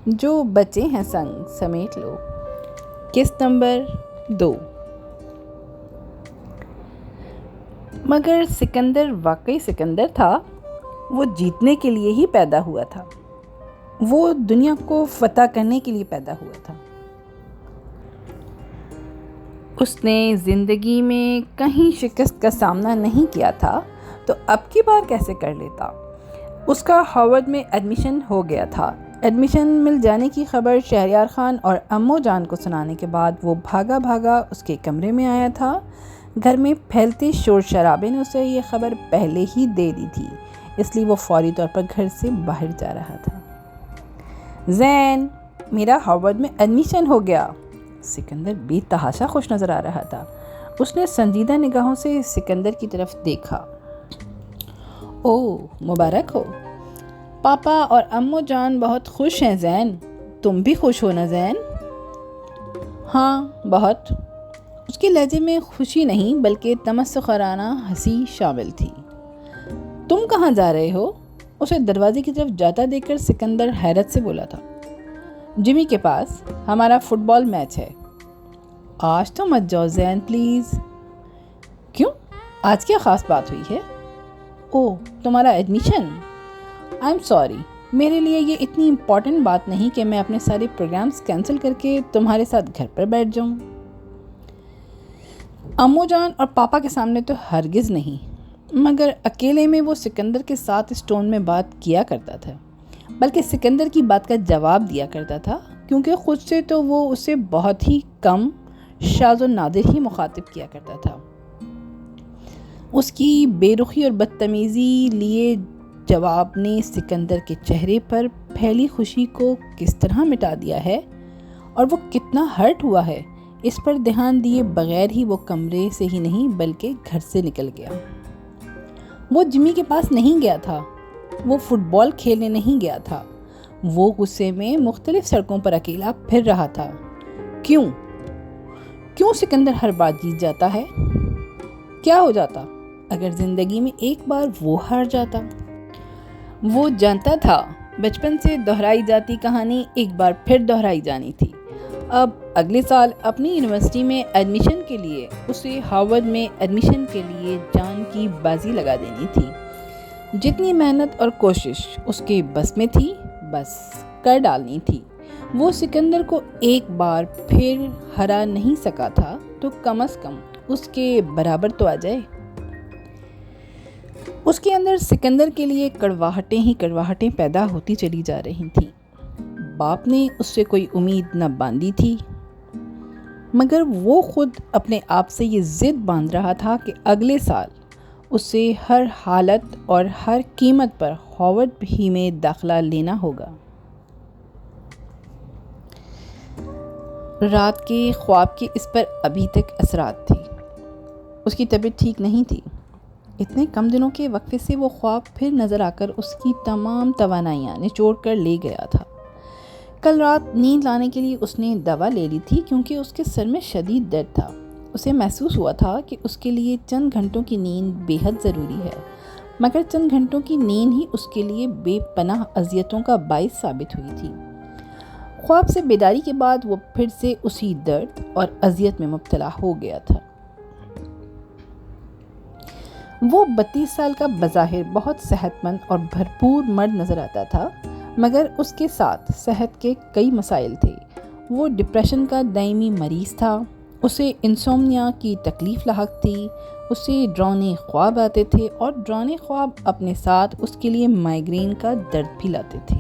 جو بچے ہیں سنگ سمیٹ لو۔ قسط نمبر 2۔ مگر سکندر واقعی سکندر تھا۔ وہ جیتنے کے لیے ہی پیدا ہوا تھا۔ وہ دنیا کو فتح کرنے کے لیے پیدا ہوا تھا۔ اس نے زندگی میں کہیں شکست کا سامنا نہیں کیا تھا تو اب کی بار کیسے کر لیتا۔ اس کا ہارورڈ میں ایڈمیشن ہو گیا تھا۔ ایڈمیشن مل جانے کی خبر شہریار خان اور امو جان کو سنانے کے بعد وہ بھاگا بھاگا اس کے کمرے میں آیا تھا۔ گھر میں پھیلتے شور شرابے نے اسے یہ خبر پہلے ہی دے دی تھی، اس لیے وہ فوری طور پر گھر سے باہر جا رہا تھا۔ زین، میرا ہارورڈ میں ایڈمیشن ہو گیا۔ سکندر بے تحاشا خوش نظر آ رہا تھا۔ اس نے سنجیدہ نگاہوں سے سکندر کی طرف دیکھا۔ اوہ، مبارک ہو۔ پاپا اور امو جان بہت خوش ہیں زین، تم بھی خوش ہو نا زین؟ ہاں، بہت۔ اس کے لہجے میں خوشی نہیں بلکہ تمسخرانہ ہنسی شامل تھی۔ تم کہاں جا رہے ہو؟ اسے دروازے کی طرف جاتا دیکھ کر سکندر حیرت سے بولا تھا۔ جمی کے پاس، ہمارا فٹ بال میچ ہے۔ آج تو مت جاؤ زین پلیز۔ کیوں؟ آج کیا خاص بات ہوئی ہے؟ اوہ، تمہارا ایڈمیشن؟ آئی ایم سوری، میرے لیے یہ اتنی امپورٹنٹ بات نہیں کہ میں اپنے سارے پروگرامز کینسل کر کے تمہارے ساتھ گھر پر بیٹھ جاؤں۔ امو جان اور پاپا کے سامنے تو ہرگز نہیں، مگر اکیلے میں وہ سکندر کے ساتھ اس ٹون میں بات کیا کرتا تھا، بلکہ سکندر کی بات کا جواب دیا کرتا تھا، کیونکہ خود سے تو وہ اسے بہت ہی کم، شاذ و نادر ہی مخاطب کیا کرتا تھا۔ اس کی بے رخی اور بدتمیزی لیے جواب نے سکندر کے چہرے پر پھیلی خوشی کو کس طرح مٹا دیا ہے اور وہ کتنا ہرٹ ہوا ہے، اس پر دھیان دیے بغیر ہی وہ کمرے سے ہی نہیں بلکہ گھر سے نکل گیا۔ وہ جمی کے پاس نہیں گیا تھا، وہ فٹ بال کھیلنے نہیں گیا تھا، وہ غصے میں مختلف سڑکوں پر اکیلا پھر رہا تھا۔ کیوں سکندر ہر بار جیت جاتا ہے؟ کیا ہو جاتا اگر زندگی میں ایک بار وہ ہار جاتا؟ وہ جانتا تھا بچپن سے دہرائی جاتی کہانی ایک بار پھر دہرائی جانی تھی۔ اب اگلے سال اپنی یونیورسٹی میں ایڈمیشن کے لیے اسے ہارورڈ میں ایڈمیشن کے لیے جان کی بازی لگا دینی تھی۔ جتنی محنت اور کوشش اس کے بس میں تھی بس کر ڈالنی تھی۔ وہ سکندر کو ایک بار پھر ہرا نہیں سکا تھا تو کم از کم اس کے برابر تو آ جائے۔ اس کے اندر سکندر کے لیے کڑواہٹیں ہی کڑواہٹیں پیدا ہوتی چلی جا رہی تھیں۔ باپ نے اس سے کوئی امید نہ باندھی تھی، مگر وہ خود اپنے آپ سے یہ ضد باندھ رہا تھا کہ اگلے سال اسے ہر حالت اور ہر قیمت پر ہارورڈ ہی میں داخلہ لینا ہوگا۔ رات کے خواب کے اس پر ابھی تک اثرات تھے۔ اس کی طبیعت ٹھیک نہیں تھی۔ اتنے کم دنوں کے وقفے سے وہ خواب پھر نظر آ کر اس کی تمام توانائیاں نچوڑ کر لے گیا تھا۔ کل رات نیند لانے کے لیے اس نے دوا لے لی تھی کیونکہ اس کے سر میں شدید درد تھا۔ اسے محسوس ہوا تھا کہ اس کے لیے چند گھنٹوں کی نیند بے حد ضروری ہے، مگر چند گھنٹوں کی نیند ہی اس کے لیے بے پناہ اذیتوں کا باعث ثابت ہوئی تھی۔ خواب سے بیداری کے بعد وہ پھر سے اسی درد اور اذیت میں مبتلا ہو گیا تھا۔ وہ 32 سال کا بظاہر بہت صحت مند اور بھرپور مرد نظر آتا تھا، مگر اس کے ساتھ صحت کے کئی مسائل تھے۔ وہ ڈپریشن کا دائمی مریض تھا، اسے انسومنیا کی تکلیف لاحق تھی، اسے ڈراؤنے خواب آتے تھے اور ڈراؤنے خواب اپنے ساتھ اس کے لیے مائیگرین کا درد بھی لاتے تھے۔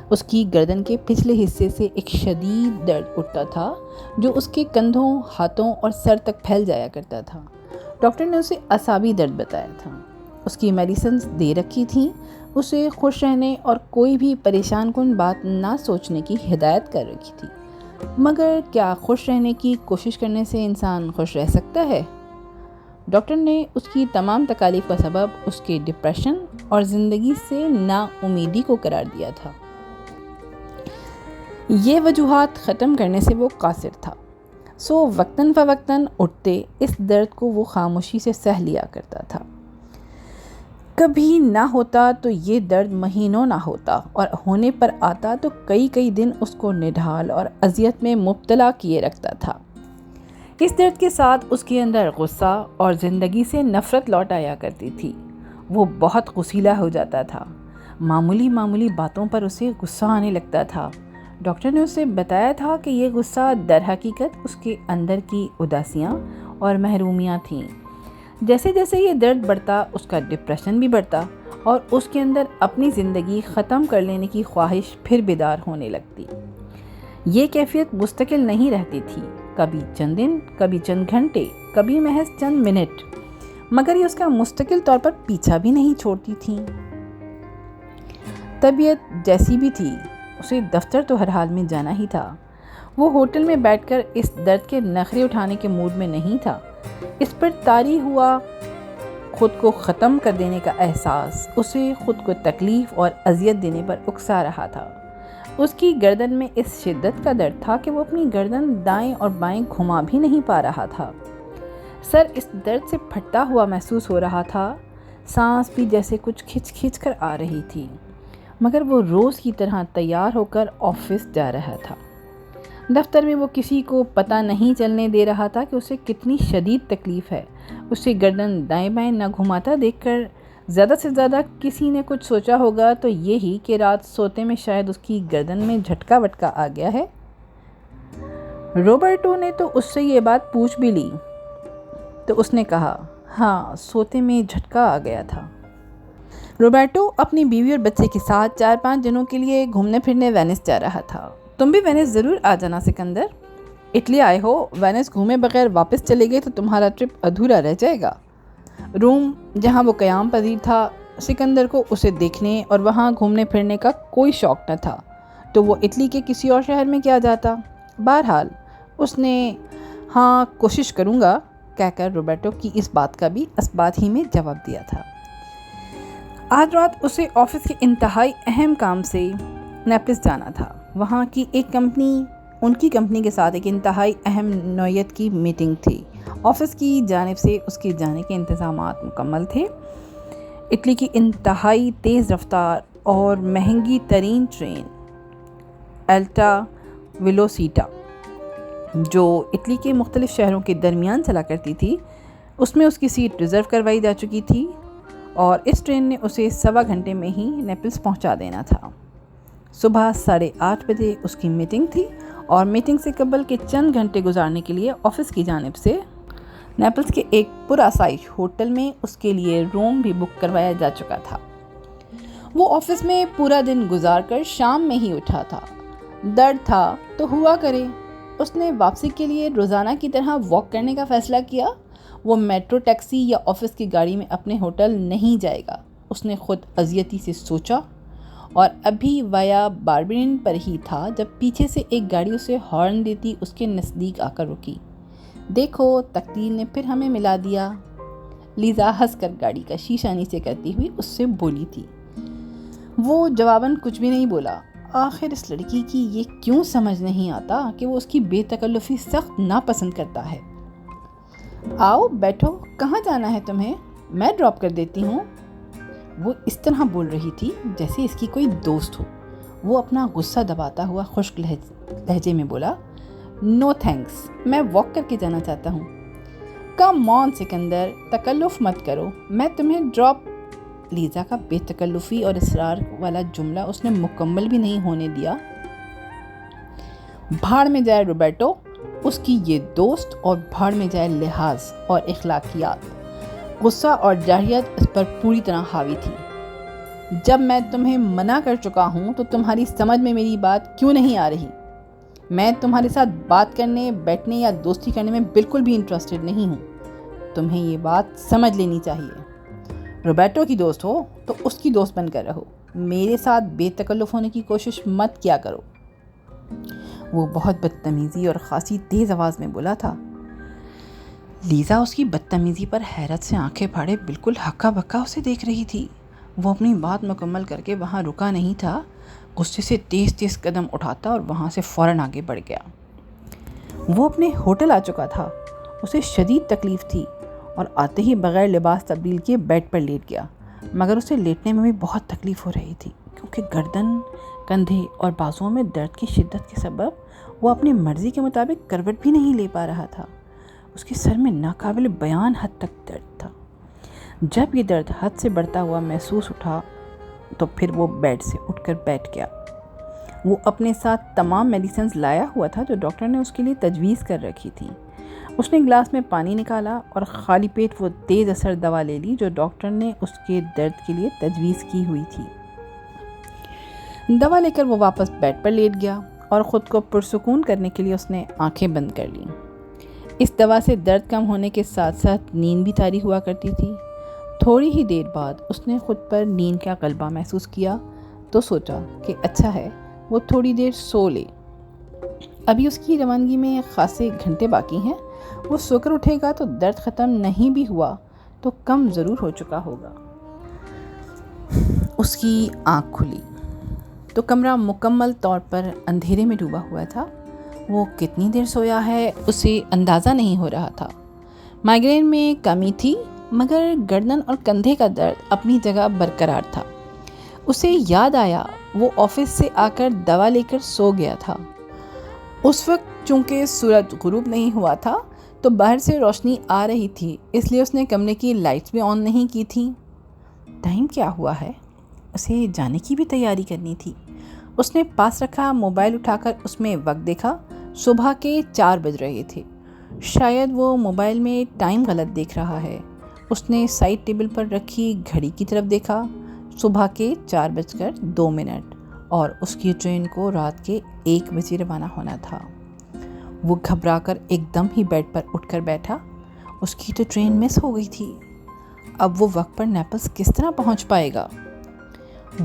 اس کی گردن کے پچھلے حصے سے ایک شدید درد اٹھتا تھا جو اس کے کندھوں، ہاتھوں اور سر تک پھیل جایا کرتا تھا۔ ڈاکٹر نے اسے اعصابی درد بتایا تھا۔ اس کی میڈیسنز دے رکھی تھیں، اسے خوش رہنے اور کوئی بھی پریشان کن بات نہ سوچنے کی ہدایت کر رکھی تھی، مگر کیا خوش رہنے کی کوشش کرنے سے انسان خوش رہ سکتا ہے؟ ڈاکٹر نے اس کی تمام تکالیف کا سبب اس کے ڈپریشن اور زندگی سے نا امیدی کو قرار دیا تھا۔ یہ وجوہات ختم کرنے سے وہ قاصر تھا، سو وقتاً فوقتاً اٹھتے اس درد کو وہ خاموشی سے سہ لیا کرتا تھا۔ کبھی نہ ہوتا تو یہ درد مہینوں نہ ہوتا، اور ہونے پر آتا تو کئی دن اس کو نڈھال اور اذیت میں مبتلا کیے رکھتا تھا۔ اس درد کے ساتھ اس کے اندر غصہ اور زندگی سے نفرت لوٹ آیا کرتی تھی۔ وہ بہت غصیلا ہو جاتا تھا، معمولی باتوں پر اسے غصہ آنے لگتا تھا۔ ڈاکٹر نے اسے بتایا تھا کہ یہ غصہ در حقیقت اس کے اندر کی اداسیاں اور محرومیاں تھیں۔ جیسے یہ درد بڑھتا، اس کا ڈپریشن بھی بڑھتا اور اس کے اندر اپنی زندگی ختم کر لینے کی خواہش پھر بیدار ہونے لگتی۔ یہ کیفیت مستقل نہیں رہتی تھی، کبھی چند دن، کبھی چند گھنٹے، کبھی محض چند منٹ، مگر یہ اس کا مستقل طور پر پیچھا بھی نہیں چھوڑتی تھی۔ طبیعت جیسی بھی تھی، اسے دفتر تو ہر حال میں جانا ہی تھا۔ وہ ہوٹل میں بیٹھ کر اس درد کے نخرے اٹھانے کے موڈ میں نہیں تھا۔ اس پر طاری ہوا خود کو ختم کر دینے کا احساس اسے خود کو تکلیف اور اذیت دینے پر اکسا رہا تھا۔ اس کی گردن میں اس شدت کا درد تھا کہ وہ اپنی گردن دائیں اور بائیں گھما بھی نہیں پا رہا تھا۔ سر اس درد سے پھٹتا ہوا محسوس ہو رہا تھا، سانس بھی جیسے کچھ کھچ کر آ رہی تھی، مگر وہ روز کی طرح تیار ہو کر آفس جا رہا تھا۔ دفتر میں وہ کسی کو پتہ نہیں چلنے دے رہا تھا کہ اسے کتنی شدید تکلیف ہے۔ اسے گردن دائیں بائیں نہ گھماتا دیکھ کر زیادہ سے زیادہ کسی نے کچھ سوچا ہوگا تو یہی کہ رات سوتے میں شاید اس کی گردن میں جھٹکا وٹکا آ گیا ہے۔ روبرٹو نے تو اس سے یہ بات پوچھ بھی لی تو اس نے کہا، ہاں سوتے میں جھٹکا آ گیا تھا۔ روبرٹو اپنی بیوی اور بچے کے ساتھ 4-5 دنوں کے لیے گھومنے پھرنے وینس جا رہا تھا۔ تم بھی وینس ضرور آ جانا سکندر، اٹلی آئے ہو، وینس گھومے بغیر واپس چلے گئے تو تمہارا ٹرپ ادھورا رہ جائے گا۔ روم جہاں وہ قیام پذیر تھا، سکندر کو اسے دیکھنے اور وہاں گھومنے پھرنے کا کوئی شوق نہ تھا، تو وہ اٹلی کے کسی اور شہر میں کیا جاتا۔ بہرحال اس نے ہاں کوشش کروں گا کہہ کر روبرٹو کی اس بات کا بھی اسبات ہی میں جواب دیا تھا۔ آج رات اسے آفس کے انتہائی اہم کام سے نیپلس جانا تھا۔ وہاں کی ان کی کمپنی کے ساتھ ایک انتہائی اہم نوعیت کی میٹنگ تھی۔ آفس کی جانب سے اس کے جانے کے انتظامات مکمل تھے۔ اٹلی کی انتہائی تیز رفتار اور مہنگی ترین ٹرین الٹا ویلوسیٹا جو اٹلی کے مختلف شہروں کے درمیان چلا کرتی تھی، اس میں اس کی سیٹ ریزرو کروائی جا چکی تھی اور اس ٹرین نے اسے 1.25 گھنٹے میں ہی نیپلس پہنچا دینا تھا۔ صبح 8:30 بجے اس کی میٹنگ تھی اور میٹنگ سے قبل کے چند گھنٹے گزارنے کے لیے آفس کی جانب سے نیپلس کے ایک پرآسائش ہوٹل میں اس کے لیے روم بھی بک کروایا جا چکا تھا۔ وہ آفس میں پورا دن گزار کر شام میں ہی اٹھا تھا۔ درد تھا تو ہوا کرے۔ اس نے واپسی کے لیے روزانہ کی طرح واک کرنے کا فیصلہ کیا۔ وہ میٹرو ٹیکسی یا آفس کی گاڑی میں اپنے ہوٹل نہیں جائے گا، اس نے خود اذیتی سے سوچا، اور ابھی وایا باربرین پر ہی تھا جب پیچھے سے ایک گاڑی اسے ہارن دیتی اس کے نزدیک آ کر رکی۔ دیکھو تقدیر نے پھر ہمیں ملا دیا، لیزا ہنس کر گاڑی کا شیشہ نیچے کرتی ہوئی اس سے بولی تھی۔ وہ جواباً کچھ بھی نہیں بولا۔ آخر اس لڑکی کی یہ کیوں سمجھ نہیں آتا کہ وہ اس کی بے تکلفی سخت ناپسند کرتا ہے۔ آؤ بیٹھو، کہاں جانا ہے تمہیں؟ میں ڈراپ کر دیتی ہوں۔ وہ اس طرح بول رہی تھی جیسے اس کی کوئی دوست ہو۔ وہ اپنا غصہ دباتا ہوا خشک لہجے میں بولا، نو تھینکس، میں واک کر کے جانا چاہتا ہوں۔ کم آن سکندر، تکلف مت کرو، میں تمہیں ڈراپ۔ لیزا کا بے تکلفی اور اصرار والا جملہ اس نے مکمل بھی نہیں ہونے دیا۔ بھاڑ میں جائے روبرٹو، اس کی یہ دوست، اور بھاڑ میں جائے لحاظ اور اخلاقیات۔ غصہ اور جارحیت اس پر پوری طرح حاوی تھی۔ جب میں تمہیں منع کر چکا ہوں تو تمہاری سمجھ میں میری بات کیوں نہیں آ رہی؟ میں تمہارے ساتھ بات کرنے، بیٹھنے یا دوستی کرنے میں بالکل بھی انٹرسٹڈ نہیں ہوں۔ تمہیں یہ بات سمجھ لینی چاہیے۔ روبرٹو کی دوست ہو تو اس کی دوست بن کر رہو، میرے ساتھ بے تکلف ہونے کی کوشش مت کیا کرو۔ وہ بہت بدتمیزی اور خاصی تیز آواز میں بولا تھا۔ لیزا اس کی بدتمیزی پر حیرت سے آنکھیں پھاڑے بالکل ہکا بکا اسے دیکھ رہی تھی۔ وہ اپنی بات مکمل کر کے وہاں رکا نہیں تھا، غصے سے تیز قدم اٹھاتا اور وہاں سے فوراً آگے بڑھ گیا۔ وہ اپنے ہوٹل آ چکا تھا، اسے شدید تکلیف تھی اور آتے ہی بغیر لباس تبدیل کیے بیڈ پر لیٹ گیا۔ مگر اسے لیٹنے میں بھی بہت تکلیف ہو رہی تھی، کیونکہ گردن، کندھے اور بازوؤں میں درد کی شدت کے سبب وہ اپنی مرضی کے مطابق کروٹ بھی نہیں لے پا رہا تھا۔ اس کے سر میں ناقابل بیان حد تک درد تھا۔ جب یہ درد حد سے بڑھتا ہوا محسوس اٹھا تو پھر وہ بیڈ سے اٹھ کر بیٹھ گیا۔ وہ اپنے ساتھ تمام میڈیسنز لایا ہوا تھا جو ڈاکٹر نے اس کے لیے تجویز کر رکھی تھی۔ اس نے گلاس میں پانی نکالا اور خالی پیٹ وہ تیز اثر دوا لے لی جو ڈاکٹر نے اس کے درد کے لیے تجویز کی ہوئی تھی۔ دوا لے کر وہ واپس بیڈ پر لیٹ گیا اور خود کو پرسکون کرنے کے لیے اس نے آنکھیں بند کر لیں۔ اس دوا سے درد کم ہونے کے ساتھ ساتھ نیند بھی طاری ہوا کرتی تھی۔ تھوڑی ہی دیر بعد اس نے خود پر نیند کا غلبہ محسوس کیا تو سوچا کہ اچھا ہے وہ تھوڑی دیر سو لے۔ ابھی اس کی روانگی میں خاصے گھنٹے باقی ہیں، وہ سو کر اٹھے گا تو درد ختم نہیں بھی ہوا تو کم ضرور ہو چکا ہوگا۔ اس کی آنکھ کھلی تو کمرہ مکمل طور پر اندھیرے میں ڈوبا ہوا تھا۔ وہ کتنی دیر سویا ہے اسے اندازہ نہیں ہو رہا تھا۔ مائیگرین میں کمی تھی مگر گردن اور کندھے کا درد اپنی جگہ برقرار تھا۔ اسے یاد آیا وہ آفس سے آ کر دوا لے کر سو گیا تھا۔ اس وقت چونکہ سورج غروب نہیں ہوا تھا تو باہر سے روشنی آ رہی تھی، اس لیے اس نے کمرے کی لائٹس بھی آن نہیں کی تھی۔ ٹائم کیا ہوا ہے؟ اسے جانے کی بھی تیاری کرنی تھی۔ اس نے پاس رکھا موبائل اٹھا کر اس میں وقت دیکھا۔ صبح کے 4 بج رہے تھے۔ شاید وہ موبائل میں ٹائم غلط دیکھ رہا ہے۔ اس نے سائڈ ٹیبل پر رکھی گھڑی کی طرف دیکھا۔ صبح کے 4:02 اور اس کی ٹرین کو رات کے 1 بجے روانہ ہونا تھا۔ وہ گھبرا کر ایک دم ہی بیڈ پر اٹھ کر بیٹھا۔ اس کی تو ٹرین مس ہو گئی تھی۔ اب وہ وقت پر نیپلز کس طرح پہنچ پائے گا؟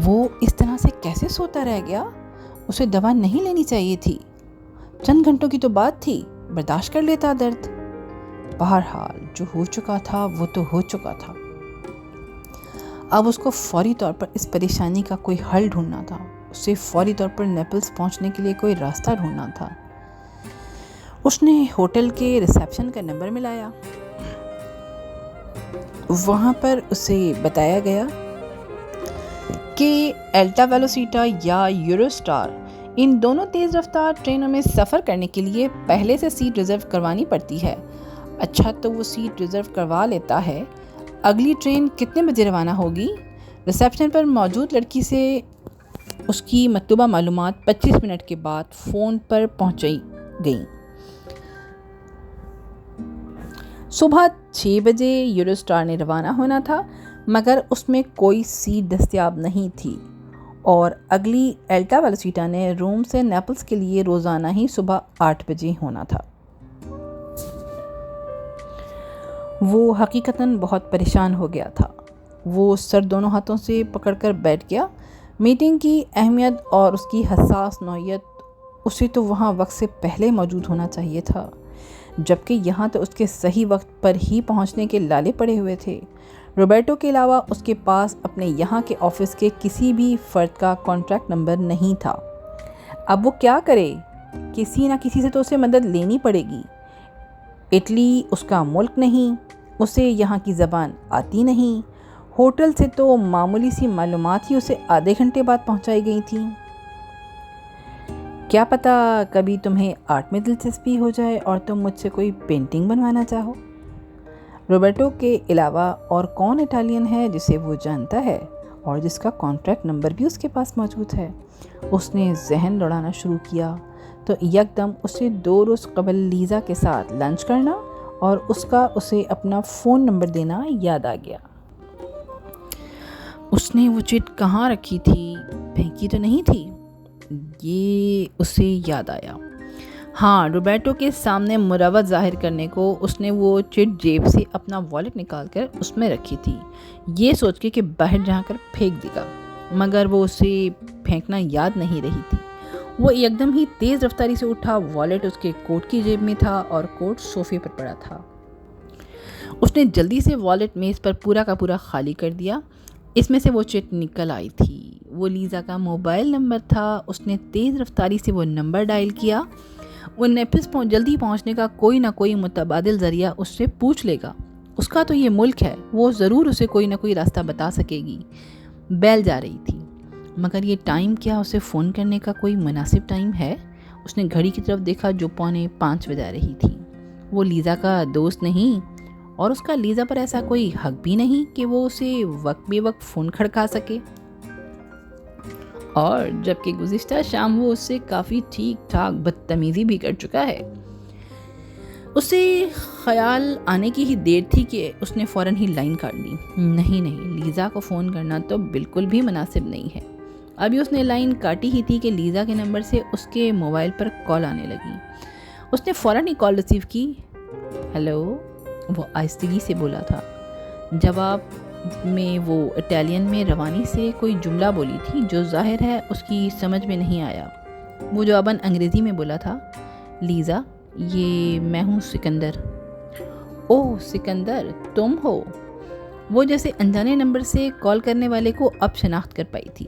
وہ اس طرح سے کیسے سوتا رہ گیا؟ اسے دوا نہیں لینی چاہیے تھی۔ چند گھنٹوں کی تو بات تھی، برداشت کر لیتا درد۔ بہرحال جو ہو چکا تھا وہ تو ہو چکا تھا۔ اب اس کو فوری طور پر اس پریشانی کا کوئی حل ڈھونڈنا تھا۔ اسے فوری طور پر نیپلز پہنچنے کے لیے کوئی راستہ ڈھونڈنا تھا۔ اس نے ہوٹل کے ریسیپشن کا نمبر ملایا۔ وہاں پر اسے بتایا گیا کہ الٹا ویلوسیٹا یا یوروسٹار ان دونوں تیز رفتار ٹرینوں میں سفر کرنے کے لیے پہلے سے سیٹ ریزرو کروانی پڑتی ہے۔ اچھا تو وہ سیٹ ریزرو کروا لیتا ہے۔ اگلی ٹرین کتنے بجے روانہ ہوگی؟ ریسیپشن پر موجود لڑکی سے اس کی مطلوبہ معلومات 25 منٹ کے بعد فون پر پہنچائی گئیں۔ صبح 6 بجے یوروسٹار نے روانہ ہونا تھا مگر اس میں کوئی سیٹ دستیاب نہیں تھی اور اگلی الٹا ویلوسیٹا نے روم سے نیپلز کے لیے روزانہ ہی صبح 8 بجے ہونا تھا۔ وہ حقیقتاً بہت پریشان ہو گیا تھا۔ وہ سر دونوں ہاتھوں سے پکڑ کر بیٹھ گیا۔ میٹنگ کی اہمیت اور اس کی حساس نوعیت، اسے تو وہاں وقت سے پہلے موجود ہونا چاہیے تھا، جبکہ یہاں تو اس کے صحیح وقت پر ہی پہنچنے کے لالے پڑے ہوئے تھے۔ روبرٹو کے علاوہ اس کے پاس اپنے یہاں کے آفس کے کسی بھی فرد کا کانٹیکٹ نمبر نہیں تھا۔ اب وہ کیا کرے؟ کسی نہ کسی سے تو اسے مدد لینی پڑے گی۔ اٹلی اس کا ملک نہیں، اسے یہاں کی زبان آتی نہیں۔ ہوٹل سے تو معمولی سی معلومات ہی اسے آدھے گھنٹے بعد پہنچائی گئی تھیں۔ کیا پتہ کبھی تمہیں آرٹ میں دلچسپی ہو جائے اور تم مجھ سے کوئی پینٹنگ بنوانا چاہو۔ روبرٹو کے علاوہ اور کون اٹالین ہے جسے وہ جانتا ہے اور جس کا کانٹیکٹ نمبر بھی اس کے پاس موجود ہے؟ اس نے ذہن دوڑانا شروع کیا تو یکدم اسے 2 روز قبل لیزا کے ساتھ لنچ کرنا اور اس کا اسے اپنا فون نمبر دینا یاد آ گیا۔ اس نے وہ چٹ کہاں رکھی تھی؟ پھینکی تو نہیں تھی؟ یہ اسے یاد آیا۔ ہاں، روبرٹو کے سامنے مروت ظاہر کرنے کو اس نے وہ چٹ جیب سے اپنا والیٹ نکال کر اس میں رکھی تھی، یہ سوچ کے کہ باہر جا کر پھینک دے گا، مگر وہ اسے پھینکنا یاد نہیں رہی تھی۔ وہ یکدم ہی تیز رفتاری سے اٹھا، والیٹ اس کے کوٹ کی جیب میں تھا اور کوٹ صوفے پر پڑا تھا۔ اس نے جلدی سے والیٹ میز پر پورا کا پورا خالی کر دیا۔ اس میں سے وہ چٹ نکل آئی تھی، وہ لیزا کا موبائل نمبر تھا۔ اس نے تیز رفتاری سے وہ نمبر ڈائل کیا۔ وہ نیپلز جلدی پہنچنے کا کوئی نہ کوئی متبادل ذریعہ اس سے پوچھ لے گا۔ اس کا تو یہ ملک ہے، وہ ضرور اسے کوئی نہ کوئی راستہ بتا سکے گی۔ بیل جا رہی تھی، مگر یہ ٹائم کیا اسے فون کرنے کا کوئی مناسب ٹائم ہے؟ اس نے گھڑی کی طرف دیکھا جو 4:45 بجا رہی تھی۔ وہ لیزا کا دوست نہیں اور اس کا لیزا پر ایسا کوئی حق بھی نہیں کہ وہ اسے وقت بے وقت فون کھڑکا سکے، اور جبکہ گزشتہ شام وہ اس سے کافی ٹھیک ٹھاک بدتمیزی بھی کر چکا ہے۔ اسے خیال آنے کی ہی دیر تھی کہ اس نے فوراً ہی لائن کاٹ لی۔ نہیں، لیزا کو فون کرنا تو بالکل بھی مناسب نہیں ہے۔ ابھی اس نے لائن کاٹی ہی تھی کہ لیزا کے نمبر سے اس کے موبائل پر کال آنے لگی۔ اس نے فوراً ہی کال ریسیو کی۔ ہیلو، وہ آہستگی سے بولا تھا۔ جواب میں وہ اٹالین میں روانی سے کوئی جملہ بولی تھی جو ظاہر ہے اس کی سمجھ میں نہیں آیا۔ وہ جواباً انگریزی میں بولا تھا، لیزا، یہ میں ہوں سکندر۔ اوہ سکندر، تم ہو؟ وہ جیسے انجانے نمبر سے کال کرنے والے کو اب شناخت کر پائی تھی۔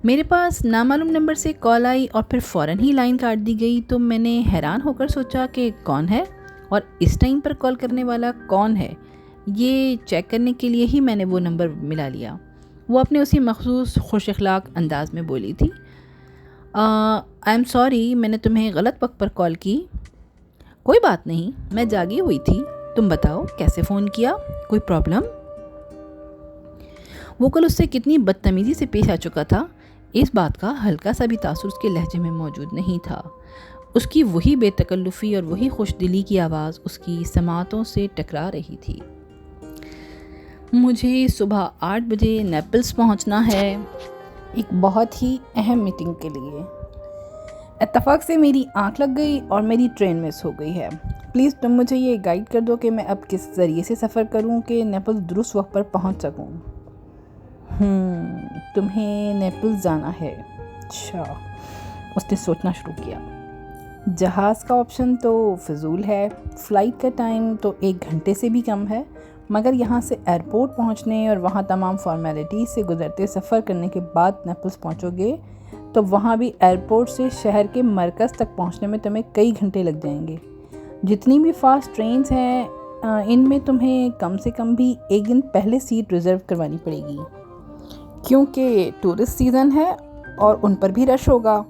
میرے پاس نامعلوم نمبر سے کال آئی اور پھر فوراً ہی لائن کاٹ دی گئی، تو میں نے حیران ہو کر سوچا کہ کون ہے اور اس ٹائم پر کال کرنے والا کون ہے۔ یہ چیک کرنے کے لیے ہی میں نے وہ نمبر ملا لیا۔ وہ اپنے اسی مخصوص خوش اخلاق انداز میں بولی تھی، آئی ایم سوری، میں نے تمہیں غلط وقت پر کال کی۔ کوئی بات نہیں، میں جاگی ہوئی تھی۔ تم بتاؤ کیسے فون کیا؟ کوئی پرابلم؟ وہ کل اس سے کتنی بدتمیزی سے پیش آ چکا تھا، اس بات کا ہلکا سا بھی تاثر اس کے لہجے میں موجود نہیں تھا۔ اس کی وہی بے تکلفی اور وہی خوش دلی کی آواز اس کی سماعتوں سے ٹکرا رہی تھی۔ مجھے صبح 8 بجے نیپلز پہنچنا ہے، ایک بہت ہی اہم میٹنگ کے لیے۔ اتفاق سے میری آنکھ لگ گئی اور میری ٹرین مس ہو گئی ہے۔ پلیز تم مجھے یہ گائیڈ کر دو کہ میں اب کس ذریعے سے سفر کروں کہ نیپلز درست وقت پر پہنچ سکوں۔ تمہیں نیپلز جانا ہے؟ اچھا، اس نے سوچنا شروع کیا۔ جہاز کا آپشن تو فضول ہے، فلائٹ کا ٹائم تو 1 گھنٹے سے بھی کم ہے، مگر یہاں سے ایئرپورٹ پہنچنے اور وہاں تمام فارمیلٹیز سے گزرتے سفر کرنے کے بعد نیپلز پہنچو گے تو وہاں بھی ایئرپورٹ سے شہر کے مرکز تک پہنچنے میں تمہیں کئی گھنٹے لگ جائیں گے۔ جتنی بھی فاسٹ ٹرینز ہیں ان میں تمہیں کم سے کم بھی 1 دن پہلے سیٹ ریزرو کروانی پڑے گی، کیونکہ ٹورسٹ سیزن ہے اور ان پر بھی رش ہوگا۔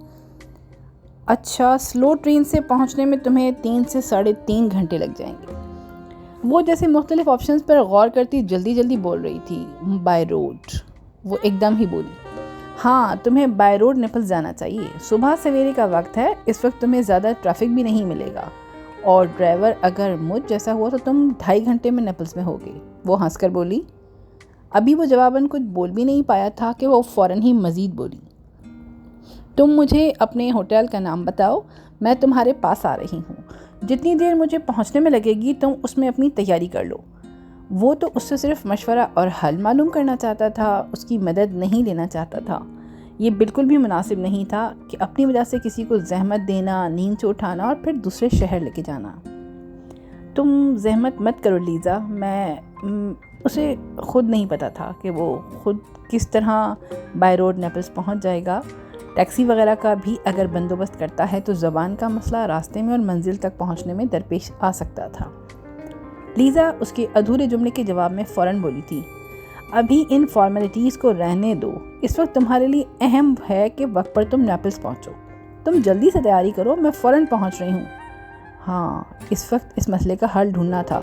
اچھا، سلو ٹرین سے پہنچنے میں تمہیں 3 سے 3.5 گھنٹے لگ جائیں گے۔ وہ جیسے مختلف آپشنز پر غور کرتی جلدی بول رہی تھی۔ بائی روڈ، وہ ایک دم ہی بولی۔ ہاں، تمہیں بائی روڈ نیپلز جانا چاہیے۔ صبح سویرے کا وقت ہے، اس وقت تمہیں زیادہ ٹریفک بھی نہیں ملے گا، اور ڈرائیور اگر مجھ جیسا ہوا تو تم 2.5 گھنٹے میں نیپلز میں ہوگے۔ وہ ہنس کر بولی۔ ابھی وہ جواباً کچھ بول بھی نہیں پایا تھا کہ وہ فوراً ہی مزید بولی، تم مجھے اپنے ہوٹل کا نام بتاؤ، میں تمہارے پاس آ رہی ہوں۔ جتنی دیر مجھے پہنچنے میں لگے گی تم اس میں اپنی تیاری کر لو۔ وہ تو اس سے صرف مشورہ اور حل معلوم کرنا چاہتا تھا، اس کی مدد نہیں لینا چاہتا تھا۔ یہ بالکل بھی مناسب نہیں تھا کہ اپنی وجہ سے کسی کو زحمت دینا، نیند سے اٹھانا اور پھر دوسرے شہر لے کے جانا۔ تم زحمت مت کرو لیزا، اسے خود نہیں پتا تھا کہ وہ خود کس طرح بائی روڈ نیپلز پہنچ جائے گا۔ ٹیکسی وغیرہ کا بھی اگر بندوبست کرتا ہے تو زبان کا مسئلہ راستے میں اور منزل تک پہنچنے میں درپیش آ سکتا تھا۔ لیزا اس کے ادھورے جملے کے جواب میں فوراً بولی تھی، ابھی ان فارمیلٹیز کو رہنے دو، اس وقت تمہارے لیے اہم ہے کہ وقت پر تم نیپلز پہنچو۔ تم جلدی سے تیاری کرو، میں فوراً پہنچ رہی ہوں۔ ہاں، اس وقت اس مسئلے کا حل ڈھونڈنا تھا۔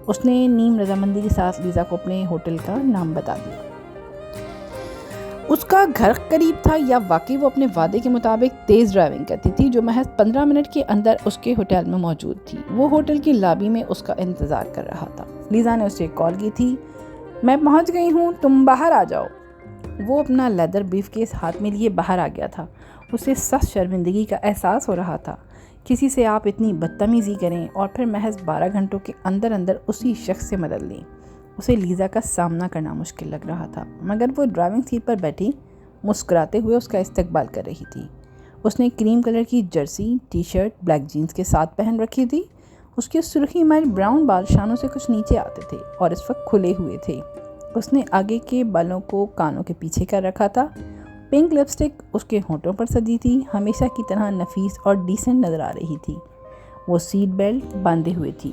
اس نے نیم رضامندی کے ساتھ لیزا کو اپنے ہوٹل کا نام بتا دیا۔ اس کا گھر قریب تھا یا واقعی وہ اپنے وعدے کے مطابق تیز ڈرائیونگ کرتی تھی جو محض 15 منٹ کے اندر اس کے ہوٹل میں موجود تھی۔ وہ ہوٹل کی لابی میں اس کا انتظار کر رہا تھا۔ لیزا نے اسے کال کی تھی، میں پہنچ گئی ہوں، تم باہر آ جاؤ۔ وہ اپنا لیدر بریف کیس ہاتھ میں لیے باہر آ گیا تھا۔ اسے سخت شرمندگی کا احساس ہو رہا تھا۔ کسی سے آپ اتنی بدتمیزی کریں اور پھر محض 12 گھنٹوں کے اندر اسی شخص سے مدد لیں، اسے لیزا کا سامنا کرنا مشکل لگ رہا تھا، مگر وہ ڈرائیونگ سیٹ پر بیٹھی مسکراتے ہوئے اس کا استقبال کر رہی تھی۔ اس نے کریم کلر کی jersey, T shirt black jeans کے ساتھ پہن رکھی تھی۔ اس کے سرخی مائل براؤن بال شانوں سے کچھ نیچے آتے تھے اور اس وقت کھلے ہوئے تھے۔ اس نے آگے کے بالوں کو کانوں کے پیچھے کر رکھا تھا۔ پنک لپسٹک اس کے ہونٹوں پر سجی تھی، ہمیشہ کی طرح نفیس اور ڈیسنٹ نظر آ رہی تھی۔ وہ سیٹ بیلٹ باندھے ہوئے تھی۔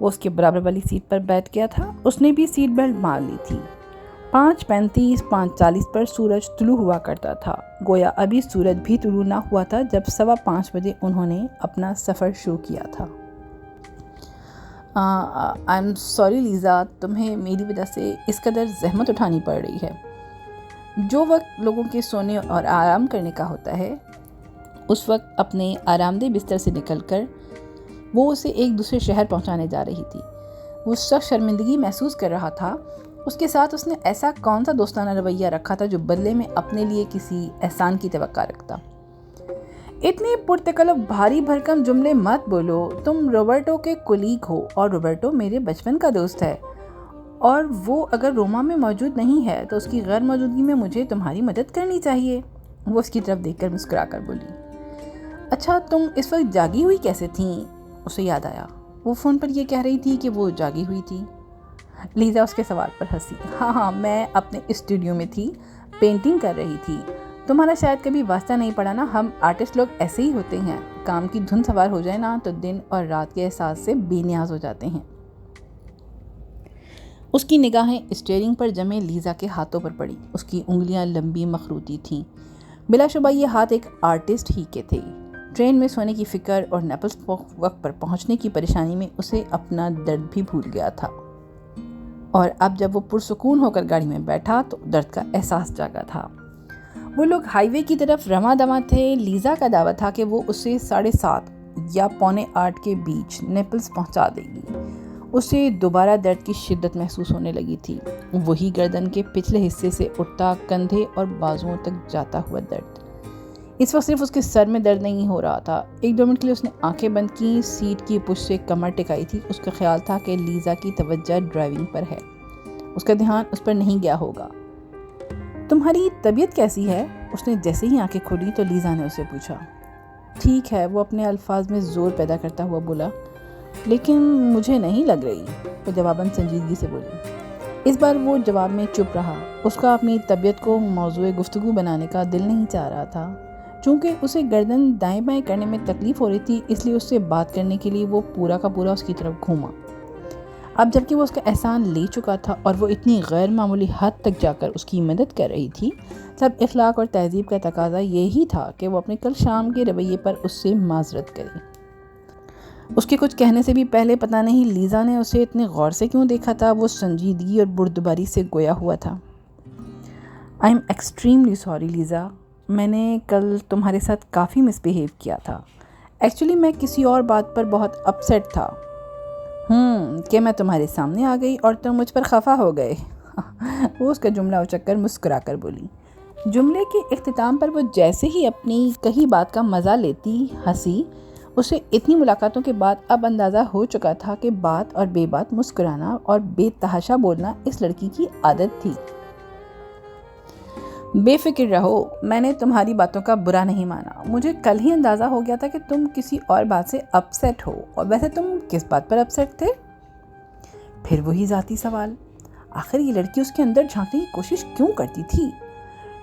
وہ اس کے برابر والی سیٹ پر بیٹھ گیا تھا. اس نے بھی سیٹ بیلٹ مار لی تھی. 5:35 5:40 پر سورج طلوع ہوا کرتا تھا. گویا ابھی سورج بھی طلوع نہ ہوا تھا جب 5:15 بجے انہوں نے اپنا سفر شروع کیا تھا. آئی ایم سوری لیزا، تمہیں میری وجہ سے اس قدر زحمت اٹھانی پڑ رہی ہے. جو وقت لوگوں کے سونے اور آرام کرنے کا ہوتا ہے، اس وقت اپنے آرام دہ بستر سے نکل کر وہ اسے ایک دوسرے شہر پہنچانے جا رہی تھی. وہ سخت شرمندگی محسوس کر رہا تھا. اس کے ساتھ اس نے ایسا کون سا دوستانہ رویہ رکھا تھا جو بدلے میں اپنے لیے کسی احسان کی توقع رکھتا. اتنی پرتکلف بھاری بھرکم جملے مت بولو. تم روبرٹو کے کولیگ ہو اور روبرٹو میرے بچپن کا دوست ہے، اور وہ اگر روما میں موجود نہیں ہے تو اس کی غیر موجودگی میں مجھے تمہاری مدد کرنی چاہیے. وہ اس کی طرف دیکھ کر مسکرا کر بولی. اچھا، تم اس وقت جاگی ہوئی کیسے تھیں؟ اسے یاد آیا وہ فون پر یہ کہہ رہی تھی کہ وہ جاگی ہوئی تھی. لیزا اس کے سوال پر ہنسی. ہاں، میں اپنے اسٹوڈیو میں تھی، پینٹنگ کر رہی تھی. تمہارا شاید کبھی واسطہ نہیں پڑا نا. ہم آرٹسٹ لوگ ایسے ہی ہوتے ہیں. کام کی دھن سوار ہو جائے نا تو دن اور رات کے احساس سے بے نیاز ہو جاتے ہیں. اس کی نگاہیں اسٹیئرنگ پر جمے لیزا کے ہاتھوں پر پڑی. اس کی انگلیاں لمبی مخروطی تھیں. بلا شبہ یہ ہاتھ ایک آرٹسٹ ہی کے تھے. ٹرین میں سونے کی فکر اور نیپلز وقت پر پہنچنے کی پریشانی میں اسے اپنا درد بھی بھول گیا تھا، اور اب جب وہ پرسکون ہو کر گاڑی میں بیٹھا تو درد کا احساس جاگا تھا. وہ لوگ ہائی وے کی طرف رواں دواں تھے. لیزا کا دعویٰ تھا کہ وہ اسے 7:30 یا 7:45 کے بیچ نیپلز پہنچا دے گی. اسے دوبارہ درد کی شدت محسوس ہونے لگی تھی. وہی گردن کے پچھلے حصے سے اٹھتا کندھے اور بازوؤں تک جاتا ہوا درد. اس وقت صرف اس کے سر میں درد نہیں ہو رہا تھا. 1-2 منٹ کے لیے اس نے آنکھیں بند کی، سیٹ کی پشت سے کمر ٹکائی تھی. اس کا خیال تھا کہ لیزا کی توجہ ڈرائیونگ پر ہے، اس کا دھیان اس پر نہیں گیا ہوگا. تمہاری طبیعت کیسی ہے؟ اس نے جیسے ہی آنکھیں کھولی تو لیزا نے اسے پوچھا. ٹھیک ہے، وہ اپنے الفاظ میں زور پیدا کرتا ہوا بولا. لیکن مجھے نہیں لگ رہی، وہ جواباً سنجیدگی سے بولی. اس بار وہ جواب میں چپ رہا. اس کا اپنی طبیعت کو موضوع گفتگو بنانے کا دل نہیں چاہ رہا تھا. چونکہ اسے گردن دائیں بائیں کرنے میں تکلیف ہو رہی تھی، اس لیے اس سے بات کرنے کے لیے وہ پورا کا پورا اس کی طرف گھوما. اب جب کہ وہ اس کا احسان لے چکا تھا اور وہ اتنی غیر معمولی حد تک جا کر اس کی مدد کر رہی تھی، تب اخلاق اور تہذیب کا تقاضا یہی تھا کہ وہ اپنے کل شام کے رویے پر اس سے معذرت کرے. اس کے کچھ کہنے سے بھی پہلے پتہ نہیں لیزا نے اسے اتنے غور سے کیوں دیکھا تھا. وہ سنجیدگی اور بردباری سے گویا ہوا تھا. I am extremely sorry Lisa, میں نے کل تمہارے ساتھ کافی مس بیہیو کیا تھا. ایکچولی میں کسی اور بات پر بہت اپسیٹ تھا. کہ میں تمہارے سامنے آ گئی اور تم مجھ پر خفا ہو گئے. وہ اس کا جملہ اچک کر مسکرا کر بولی. جملے کے اختتام پر وہ جیسے ہی اپنی کہی بات کا مزہ لیتی ہنسی. اسے اتنی ملاقاتوں کے بعد اب اندازہ ہو چکا تھا کہ بات اور بے بات مسکرانا اور بے تحاشا بولنا اس لڑکی کی عادت تھی. بے فکر رہو، میں نے تمہاری باتوں کا برا نہیں مانا. مجھے کل ہی اندازہ ہو گیا تھا کہ تم کسی اور بات سے اپسیٹ ہو. اور ویسے تم کس بات پر اپسیٹ تھے؟ پھر وہی ذاتی سوال. آخر یہ لڑکی اس کے اندر جھانکنے کی کوشش کیوں کرتی تھی؟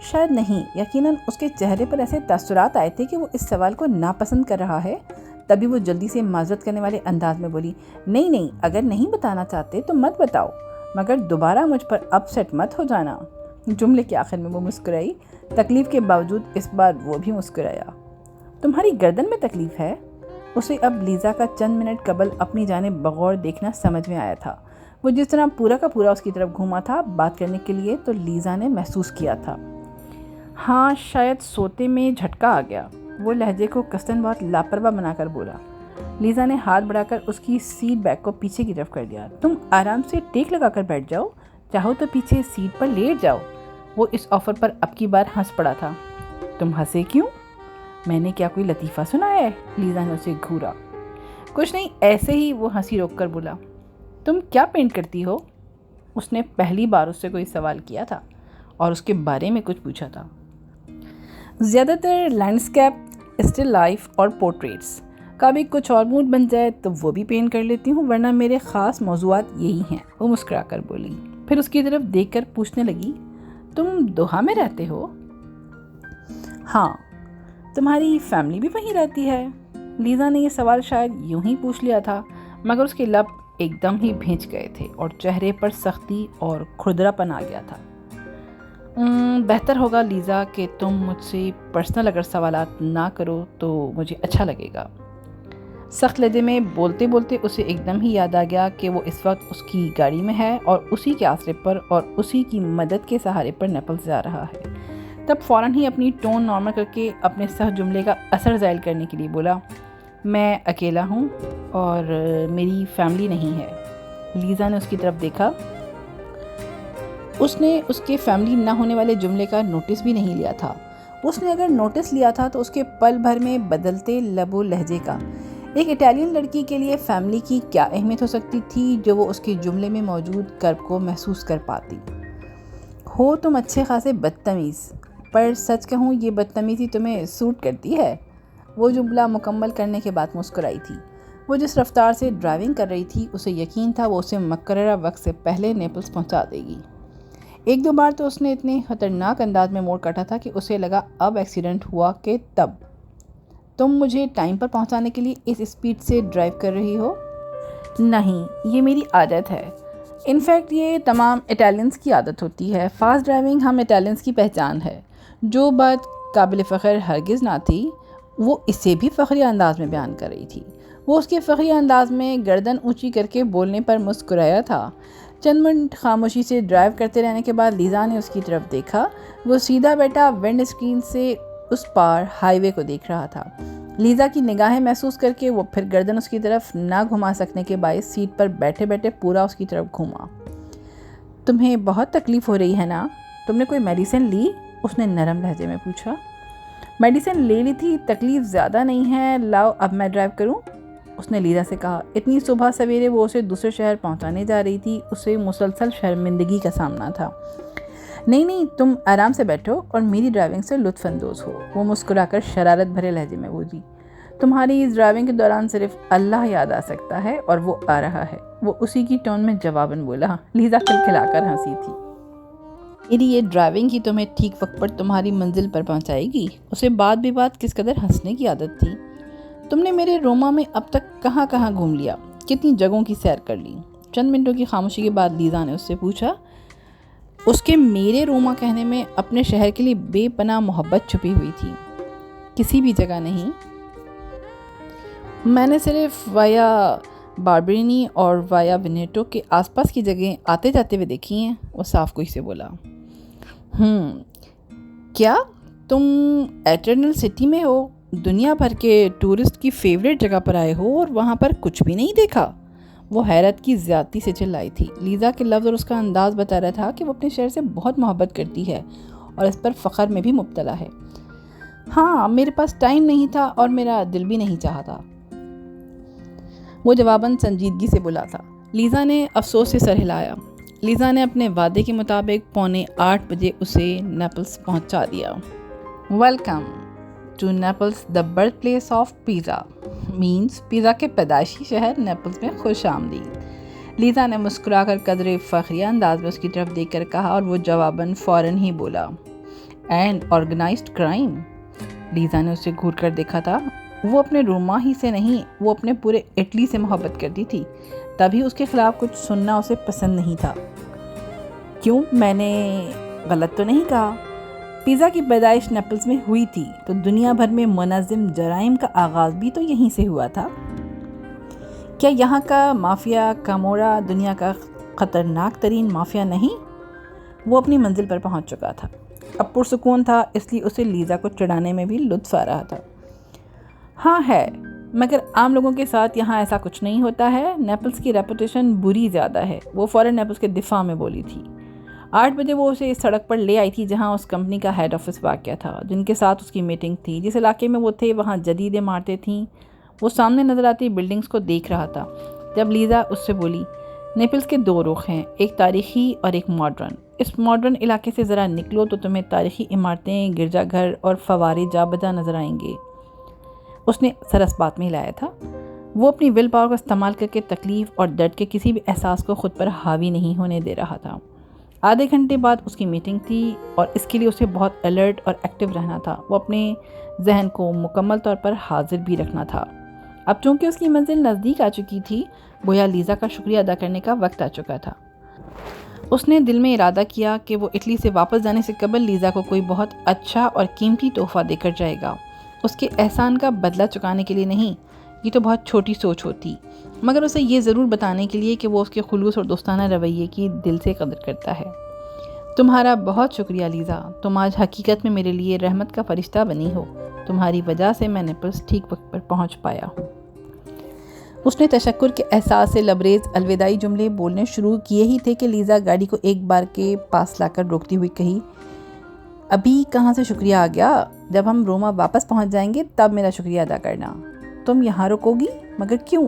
شاید نہیں، یقیناً اس کے چہرے پر ایسے تاثرات آئے تھے کہ وہ اس سوال کو ناپسند کر رہا ہے. تبھی وہ جلدی سے معذرت کرنے والے انداز میں بولی. نہیں، اگر نہیں بتانا چاہتے تو مت بتاؤ، مگر دوبارہ مجھ پر اپسیٹ مت ہو جانا. جملے کے آخر میں وہ مسکرائی. تکلیف کے باوجود اس بار وہ بھی مسکرایا. تمہاری گردن میں تکلیف ہے؟ اسے اب لیزا کا چند منٹ قبل اپنی جانب بغور دیکھنا سمجھ میں آیا تھا. وہ جس طرح پورا کا پورا اس کی طرف گھوما تھا بات کرنے کے لیے، تو لیزا نے محسوس کیا تھا. ہاں، شاید سوتے میں جھٹکا آ گیا. وہ لہجے کو قصداً بہت لاپرواہ بنا کر بولا. لیزا نے ہاتھ بڑھا کر اس کی سیٹ بیک کو پیچھے کی طرف کر دیا. تم آرام سے ٹیک لگا کر بیٹھ جاؤ، چاہو تو پیچھے سیٹ پر لیٹ جاؤ. وہ اس آفر پر اب کی بار ہنس پڑا تھا. تم ہنسے کیوں؟ میں نے کیا کوئی لطیفہ سنا ہے؟ لیزا نے اسے گھورا. کچھ نہیں، ایسے ہی. وہ ہنسی روک کر بولا. تم کیا پینٹ کرتی ہو؟ اس نے پہلی بار اس سے کوئی سوال کیا تھا اور اس کے بارے میں کچھ پوچھا تھا. زیادہ تر لینڈسکیپ، اسٹل لائف اور پورٹریٹس. کبھی کچھ اور موڈ بن جائے تو وہ بھی پینٹ کر لیتی ہوں، ورنہ میرے خاص موضوعات یہی ہیں. وہ مسکرا کر بولی. پھر اس کی طرف دیکھ کر پوچھنے لگی. تم دوحہ میں رہتے ہو؟ ہاں. تمہاری فیملی بھی وہیں رہتی ہے؟ لیزا نے یہ سوال شاید یوں ہی پوچھ لیا تھا، مگر اس کے لب ایک دم ہی بھینچ گئے تھے اور چہرے پر سختی اور کھردرا پن آ گیا تھا۔ بہتر ہوگا لیزا کہ تم مجھ سے پرسنل اگر سوالات نہ کرو تو مجھے اچھا لگے گا۔ سخت لہجے میں بولتے بولتے اسے ایک دم ہی یاد آ گیا کہ وہ اس وقت اس کی گاڑی میں ہے اور اسی کے آسرے پر اور اسی کی مدد کے سہارے پر نیپلز جا رہا ہے۔ تب فوراً ہی اپنی ٹون نارمل کر کے اپنے سخت جملے کا اثر زائل کرنے کے لیے بولا، میں اکیلا ہوں اور میری فیملی نہیں ہے۔ لیزا نے اس کی طرف دیکھا۔ اس نے اس کے فیملی نہ ہونے والے جملے کا نوٹس بھی نہیں لیا تھا۔ اس نے اگر نوٹس لیا تھا تو اس کے پل بھر میں بدلتے لب و لہجے کا۔ ایک اٹالین لڑکی کے لیے فیملی کی کیا اہمیت ہو سکتی تھی جو وہ اس کے جملے میں موجود کرب کو محسوس کر پاتی۔ ہو تم اچھے خاصے بدتمیز، پر سچ کہوں یہ بدتمیزی تمہیں سوٹ کرتی ہے۔ وہ جملہ مکمل کرنے کے بعد مسکرائی تھی۔ وہ جس رفتار سے ڈرائیونگ کر رہی تھی اسے یقین تھا وہ اسے مقررہ وقت سے پہلے نیپلز پہنچا دے گی۔ ایک دو بار تو اس نے اتنے خطرناک انداز میں موڑ کاٹا تھا کہ اسے لگا اب ایکسیڈنٹ ہوا کہ تب۔ تم مجھے ٹائم پر پہنچانے کے لیے اس اسپیڈ سے ڈرائیو کر رہی ہو؟ نہیں، یہ میری عادت ہے۔ انفیکٹ یہ تمام اٹالینز کی عادت ہوتی ہے۔ فاسٹ ڈرائیونگ ہم اٹالینز کی پہچان ہے۔ جو بات قابل فخر ہرگز نہ تھی وہ اسے بھی فخری انداز میں بیان کر رہی تھی۔ وہ اس کے فخری انداز میں گردن اونچی کر کے بولنے پر مسکرایا تھا۔ چند منٹ خاموشی سے ڈرائیو کرتے رہنے کے بعد لیزا نے اس کی طرف دیکھا۔ وہ سیدھا بیٹھا ونڈ اسکرین سے اس پار ہائی وے کو دیکھ رہا تھا۔ لیزا کی نگاہیں محسوس کر کے وہ پھر گردن اس کی طرف نہ گھما سکنے کے باعث سیٹ پر بیٹھے بیٹھے پورا اس کی طرف گھوما۔ تمہیں بہت تکلیف ہو رہی ہے نا؟ تم نے کوئی میڈیسن لی؟ اس نے نرم لہجے میں پوچھا۔ میڈیسن لے لی تھی، تکلیف زیادہ نہیں ہے، لاؤ اب میں ڈرائیو کروں؟ اس نے لیزا سے کہا۔ اتنی صبح سویرے وہ اسے دوسرے شہر پہنچانے جا رہی تھی، اسے مسلسل شرمندگی کا سامنا تھا۔ نہیں، تم آرام سے بیٹھو اور میری ڈرائیونگ سے لطف اندوز ہو، وہ مسکرا کر شرارت بھرے لہجے میں بولی۔ تمہاری اس ڈرائیونگ کے دوران صرف اللہ یاد آ سکتا ہے اور وہ آ رہا ہے، وہ اسی کی ٹون میں جواباً بولا۔ لیزا کھلکھلا کر ہنسی تھی۔ میری یہ ڈرائیونگ ہی تمہیں ٹھیک وقت پر تمہاری منزل پر پہنچائے گی؟ اسے بات بھی بات کس قدر ہنسنے کی عادت تھی۔ تم نے میرے روما میں اب تک کہاں کہاں گھوم لیا، کتنی جگہوں کی سیر کر لی؟ چند منٹوں کی خاموشی کے بعد لیزا نے اس سے پوچھا۔ اس کے میرے روما کہنے میں اپنے شہر کے لیے بے پناہ محبت چھپی ہوئی تھی۔ کسی بھی جگہ نہیں، میں نے صرف وایا باربرینی اور وایا وینیٹو کے آس پاس کی جگہیں آتے جاتے ہوئے دیکھی ہیں، وہ صاف گوئی سے بولا۔ کیا تم ایٹرنل سٹی میں ہو، دنیا بھر کے ٹورسٹ کی فیوریٹ جگہ پر آئے ہو اور وہاں پر کچھ بھی نہیں دیکھا؟ وہ حیرت کی زیادتی سے چلائی تھی۔ لیزا کے لفظ اور اس کا انداز بتا رہا تھا کہ وہ اپنے شہر سے بہت محبت کرتی ہے اور اس پر فخر میں بھی مبتلا ہے۔ ہاں، میرے پاس ٹائم نہیں تھا اور میرا دل بھی نہیں چاہتا، وہ جواباً سنجیدگی سے بولا تھا۔ لیزا نے افسوس سے سر ہلایا۔ لیزا نے اپنے وعدے کے مطابق 7:45 بجے اسے نیپلز پہنچا دیا۔ Welcome to Naples the birthplace of pizza, means pizza کے پیدائشی شہر نیپلز میں خوش آمدید۔ لیزا نے مسکرا کر قدرے فخریہ انداز میں اس کی طرف دیکھ کر کہا اور وہ جواباً فوراً ہی بولا، اینڈ آرگنائزڈ کرائم۔ لیزا نے اسے گھور کر دیکھا تھا۔ وہ اپنے روما ہی سے نہیں، وہ اپنے پورے اٹلی سے محبت کرتی تھی، تبھی اس کے خلاف کچھ سننا اسے پسند نہیں تھا۔ کیوں، میں نے غلط تو نہیں کہا؟ پیزا کی پیدائش نیپلز میں ہوئی تھی تو دنیا بھر میں منظم جرائم کا آغاز بھی تو یہیں سے ہوا تھا۔ کیا یہاں کا مافیا کامورا دنیا کا خطرناک ترین مافیا نہیں؟ وہ اپنی منزل پر پہنچ چکا تھا، اب پرسکون تھا، اس لیے اسے لیزا کو چڑھانے میں بھی لطف آ رہا تھا۔ ہاں ہے، مگر عام لوگوں کے ساتھ یہاں ایسا کچھ نہیں ہوتا ہے، نیپلز کی ریپوٹیشن بری زیادہ ہے، وہ فوراً نیپلز کے دفاع میں بولی تھی۔ 8 بجے وہ اسے اس سڑک پر لے آئی تھی جہاں اس کمپنی کا ہیڈ آفس واقع تھا، جن کے ساتھ اس کی میٹنگ تھی۔ جس علاقے میں وہ تھے وہاں جدید عمارتیں تھیں، وہ سامنے نظر آتی بلڈنگز کو دیکھ رہا تھا جب لیزا اس سے بولی، نیپلز کے 2 رخ ہیں، ایک تاریخی اور ایک ماڈرن۔ اس ماڈرن علاقے سے ذرا نکلو تو تمہیں تاریخی عمارتیں، گرجا گھر اور فوارے جا بجا نظر آئیں گے۔ اس نے سر اس بات میں ہلایا تھا۔ وہ اپنی ول پاور کا استعمال کر کے تکلیف اور درد کے کسی بھی احساس کو خود پر حاوی نہیں ہونے دے رہا تھا۔ آدھے گھنٹے بعد اس کی میٹنگ تھی اور اس کے لیے اسے بہت الرٹ اور ایکٹیو رہنا تھا۔ وہ اپنے ذہن کو مکمل طور پر حاضر بھی رکھنا تھا۔ اب چونکہ اس کی منزل نزدیک آ چکی تھی، گویا لیزا کا شکریہ ادا کرنے کا وقت آ چکا تھا۔ اس نے دل میں ارادہ کیا کہ وہ اٹلی سے واپس جانے سے قبل لیزا کو کوئی بہت اچھا اور قیمتی تحفہ دے کر جائے گا، اس کے احسان کا بدلہ چکانے کے لیے نہیں۔ یہ تو بہت چھوٹی سوچ ہوتی، مگر اسے یہ ضرور بتانے کے لیے کہ وہ اس کے خلوص اور دوستانہ رویے کی دل سے قدر کرتا ہے۔ تمہارا بہت شکریہ لیزا، تم آج حقیقت میں میرے لیے رحمت کا فرشتہ بنی ہو، تمہاری وجہ سے میں نیپلز ٹھیک وقت پر پہنچ پایا ہوں۔ اس نے تشکر کے احساس سے لبریز الوداعی جملے بولنے شروع کیے ہی تھے کہ لیزا گاڑی کو ایک بار کے پاس لا کر روکتی ہوئی کہی، ابھی کہاں سے شکریہ آ گیا؟ جب ہم روما واپس پہنچ جائیں گے تب میرا شکریہ ادا کرنا۔ تم یہاں رکو گی؟ مگر کیوں؟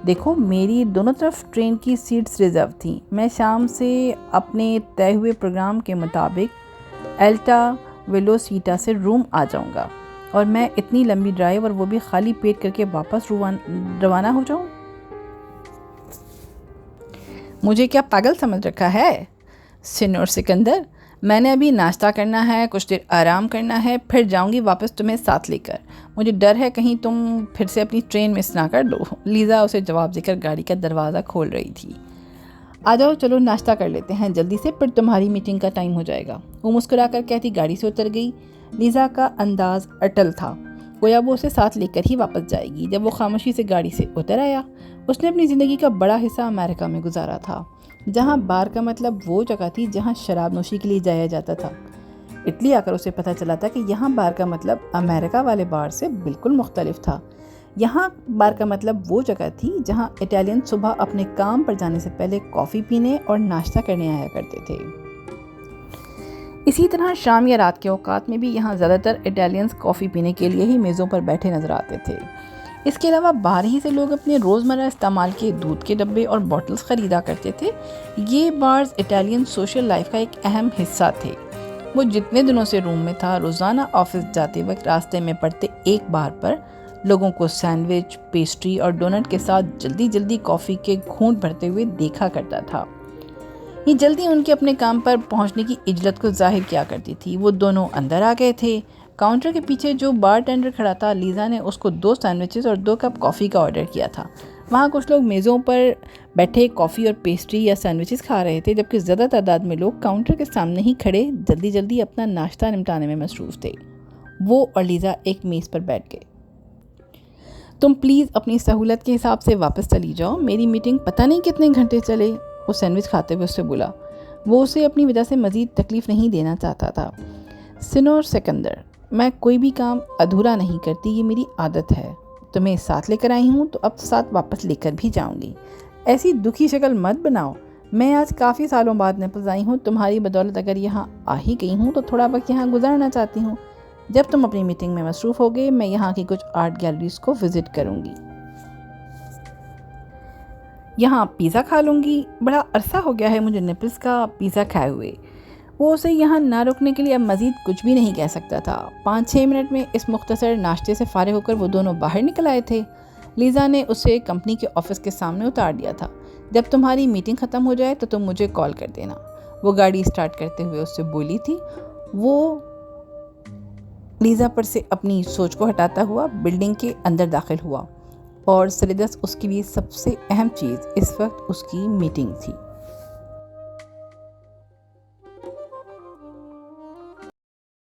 دیکھو، میری دونوں طرف ٹرین کی سیٹس ریزرو تھیں۔ میں شام سے اپنے طے ہوئے پروگرام کے مطابق ایلٹا ویلوسیٹا سے روم آ جاؤں گا، اور میں اتنی لمبی ڈرائیو اور وہ بھی خالی پیٹ کر کے واپس روانہ ہو جاؤں؟ مجھے کیا پاگل سمجھ رکھا ہے سینیور سکندر؟ میں نے ابھی ناشتہ کرنا ہے، کچھ دیر آرام کرنا ہے، پھر جاؤں گی واپس تمہیں ساتھ لے کر۔ مجھے ڈر ہے کہیں تم پھر سے اپنی ٹرین مس نہ کر لو۔ لیزا اسے جواب دے کر گاڑی کا دروازہ کھول رہی تھی۔ آ جاؤ، چلو ناشتہ کر لیتے ہیں جلدی سے، پھر تمہاری میٹنگ کا ٹائم ہو جائے گا۔ وہ مسکرا کر کہتی گاڑی سے اتر گئی۔ لیزا کا انداز اٹل تھا، گویا وہ اسے ساتھ لے کر ہی واپس جائے گی۔ جب وہ خاموشی سے گاڑی سے اتر آیا، اس نے اپنی زندگی کا بڑا حصہ امریکہ میں گزارا تھا، جہاں بار کا مطلب وہ جگہ تھی جہاں شراب نوشی کے لیے جایا جاتا تھا۔ اٹلی آ کر اسے پتہ چلا تھا کہ یہاں بار کا مطلب امریکہ والے بار سے بالکل مختلف تھا۔ یہاں بار کا مطلب وہ جگہ تھی جہاں اٹالین صبح اپنے کام پر جانے سے پہلے کافی پینے اور ناشتہ کرنے آیا کرتے تھے۔ اسی طرح شام یا رات کے اوقات میں بھی یہاں زیادہ تر اٹالینز کافی پینے کے لیے ہی میزوں پر بیٹھے نظر آتے تھے۔ اس کے علاوہ باہر ہی سے لوگ اپنے روزمرہ استعمال کے دودھ کے ڈبے اور بوٹلز خریدا کرتے تھے۔ یہ بارز اٹالین سوشل لائف کا ایک اہم حصہ تھے۔ وہ جتنے دنوں سے روم میں تھا، روزانہ آفس جاتے وقت راستے میں پڑتے ایک بار پر لوگوں کو سینڈوچ، پیسٹری اور ڈونٹ کے ساتھ جلدی جلدی کافی کے گھونٹ بھرتے ہوئے دیکھا کرتا تھا۔ یہ جلدی ان کے اپنے کام پر پہنچنے کی عجلت کو ظاہر کیا کرتی تھی۔ وہ دونوں اندر آ گئے تھے۔ کاؤنٹر کے پیچھے جو بار ٹینڈر کھڑا تھا، لیزا نے اس کو 2 سینڈوچز اور 2 کپ کافی کا آرڈر کیا تھا۔ وہاں کچھ لوگ میزوں پر بیٹھے کافی اور پیسٹری یا سینڈوچز کھا رہے تھے، جبکہ زیادہ تعداد میں لوگ کاؤنٹر کے سامنے ہی کھڑے جلدی جلدی اپنا ناشتہ نمٹانے میں مصروف تھے۔ وہ اور لیزا ایک میز پر بیٹھ گئے۔ تم پلیز اپنی سہولت کے حساب سے واپس چلی جاؤ، میری میٹنگ پتہ نہیں کتنے گھنٹے چلے، وہ سینڈوچ کھاتے ہوئے اس سے بولا۔ وہ اسے اپنی وجہ سے مزید تکلیف نہیں دینا چاہتا تھا۔ سینیور سکندر، میں کوئی بھی کام ادھورا نہیں کرتی، یہ میری عادت ہے۔ تمہیں ساتھ لے کر آئی ہوں تو اب ساتھ واپس لے کر بھی جاؤں گی۔ ایسی دکھی شکل مت بناؤ، میں آج کافی سالوں بعد نیپلز آئی ہوں، تمہاری بدولت اگر یہاں آ ہی گئی ہوں تو تھوڑا وقت یہاں گزارنا چاہتی ہوں۔ جب تم اپنی میٹنگ میں مصروف ہوگے، میں یہاں کی کچھ آرٹ گیلریز کو وزٹ کروں گی، یہاں پیزا کھا لوں گی۔ بڑا عرصہ ہو گیا ہے مجھے نیپلز کا پیزا کھائے ہوئے۔ وہ اسے یہاں نہ رکنے کے لیے اب مزید کچھ بھی نہیں کہہ سکتا تھا۔ 5-6 منٹ میں اس مختصر ناشتے سے فارغ ہو کر وہ دونوں باہر نکل آئے تھے۔ لیزا نے اسے کمپنی کے آفس کے سامنے اتار دیا تھا۔ جب تمہاری میٹنگ ختم ہو جائے تو تم مجھے کال کر دینا، وہ گاڑی سٹارٹ کرتے ہوئے اس سے بولی تھی۔ وہ لیزا پر سے اپنی سوچ کو ہٹاتا ہوا بلڈنگ کے اندر داخل ہوا، اور سردس اس کے لیے سب سے اہم چیز اس وقت اس کی میٹنگ تھی۔